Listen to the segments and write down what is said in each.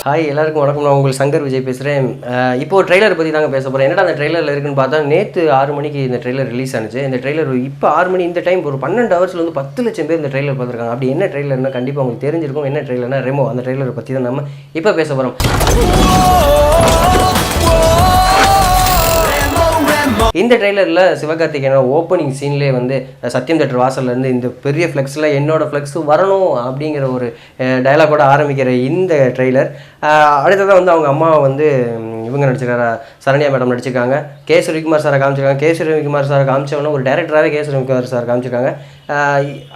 Hi எல்லாருக்கும் வணக்கம். நான் உங்கள் சங்கர் விஜய் பேசுகிறேன். இப்போ ட்ரெய்லர் பற்றி தாங்க பேச போகிறேன். என்னடா அந்த ட்ரெய்லரில் இருக்குன்னு பார்த்தா, நேற்று 6 மணிக்கு இந்த ட்ரெய்லர் ரிலீஸ் ஆனிச்சு. இந்த ட்ரெய்லர் இப்போ 6 மணி இந்த டைம் ஒரு 12 ஹவர்ஸில் வந்து 10 லட்சம் பேர் இந்த ட்ரெய்லர் பார்த்துருக்காங்க. அப்படி என்ன ட்ரெய்லர்னா கண்டிப்பாக உங்களுக்கு தெரிஞ்சிருக்கும். என்ன ட்ரெய்லர்னா ரெமோ. அந்த ட்ரெய்லரை பற்றி தான் நம்ம இப்போ பேச போகிறோம். இந்த ட்ரெய்லரில் சிவகார்த்திகேயனோட ஓப்பனிங் சீன்லேயே வந்து சத்யம் தேட்டர் வாசல்லேருந்து இந்த பெரிய ஃப்ளெக்ஸில் என்னோட ஃப்ளெக்ஸு வரணும் அப்படிங்கிற ஒரு டயலாகோட ஆரம்பிக்கிற இந்த ட்ரெய்லர். அடுத்ததான் வந்து அவங்க அம்மாவை வந்து இவங்க நடிச்சிருக்காங்க, சரண்யா மேடம் நடிச்சிருக்காங்க. கே ரவிக்குமார் சாரை காமிச்சிருக்காங்க. கே ரவிக்குமார் சாரை காமிச்சவொன்னே ஒரு டேரக்டராகவே கே ரவிக்குமார் சார் காமிச்சிருக்காங்க.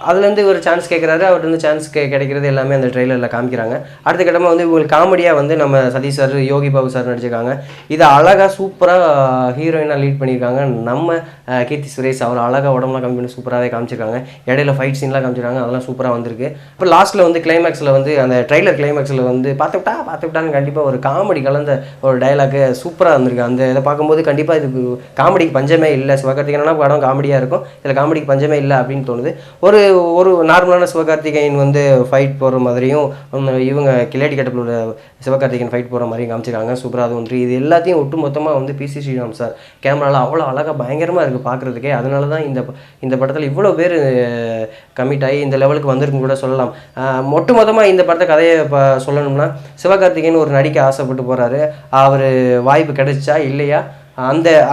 அதுலேருந்து ஒரு சான்ஸ் கேட்குறாரு. அவர்கிட்ட வந்து சான்ஸ் கிடைக்கிறது எல்லாமே அந்த ட்ரெய்லரில் காமிக்கிறாங்க. அடுத்த கட்டமாக வந்து இவங்களுக்கு காமெடியாக வந்து நம்ம சதீஷ் சார், யோகி பாபு சார் நடிச்சிருக்காங்க. இதை அழகாக சூப்பராக ஹீரோயினாக லீட் பண்ணியிருக்காங்க நம்ம கீர்த்தி சுரேஷ். அவர் அழகாக உடம்புலாம் கம்மி பண்ணி சூப்பராகவே காமிச்சிருக்காங்க. இடையில ஃபைட் சீன்லாம் காமிச்சிருக்காங்க. அதெல்லாம் சூப்பராக வந்திருக்கு. இப்போ லாஸ்ட்டில் வந்து கிளைமேக்ஸில் வந்து அந்த ட்ரெய்லர் கிளைமேக்ஸில் வந்து பார்த்துக்கிட்டான்னு கண்டிப்பாக ஒரு காமெடி கலந்த ஒரு டைலாக்கு சூப்பராக வந்திருக்கு. அந்த இதை பார்க்கும்போது கண்டிப்பாக இதுக்கு காமெடிக்கு பஞ்சமே இல்லை. சிவகார்த்திகேயனா படம் காமெடியாக இருக்கும், இதில் காமெடிக்கு பஞ்சமே இல்லை அப்படின்னு தோணுது. ஒரு நார்மலான சிவகார்த்திகேயன் வந்து ஃபைட் போகிற மாதிரியும், இவங்க கில்லாடி கட்டப்பில் உள்ள சிவகார்த்திகேயன் ஃபைட் போகிற மாதிரியும் காமிச்சிருக்காங்க. சூப்பராக அது ஒன்று. இது எல்லாத்தையும் ஒட்டு மொத்தமாக வந்து பிசி ஸ்ரீராம் சார் கேமராவில் அவ்வளோ அழகாக பயங்கரமாக இருக்குது பார்க்குறதுக்கே. அதனால தான் இந்த படத்தில் இவ்வளோ பேர் கமிட் ஆகி இந்த லெவலுக்கு வந்திருக்குன்னு கூட சொல்லலாம். ஒட்டு மொத்தமாக இந்த படத்தை கதையை சொல்லணும்னா, சிவகார்த்திகேயன் ஒரு நடிக்க ஆசைப்பட்டு போகிறாரு. அவர் வாய்ப்பு கிடைச்சா இல்லையா,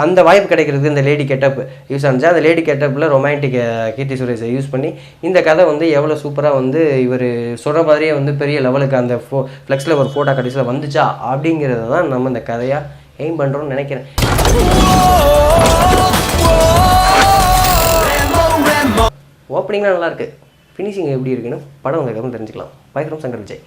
அந்த வாய்ப்பு கிடைக்கிறது இந்த லேடி கெட்டப் யூஸ் ஆனிச்சு. அந்த லேடி கெட்டப்பில் ரொமான்டிக் கீர்த்தி சுரேஷை யூஸ் பண்ணி இந்த கதை வந்து எவ்வளோ சூப்பராக வந்து இவர் சொல்கிற மாதிரியே வந்து பெரிய லெவலுக்கு அந்த ஃப்ளெக்ஸில் ஒரு ஃபோட்டோ கடைசியில் வந்துச்சா அப்படிங்கிறத தான் நம்ம இந்த கதையாக எய்ம் பண்ணுறோம்னு நினைக்கிறேன். ஓப்பனிங்லாம் நல்லாயிருக்கு. ஃபினிஷிங் எப்படி இருக்குன்னு படம் வந்ததுக்கப்புறம் தெரிஞ்சுக்கலாம். பயங்கரம் சங்கர் விஜய்.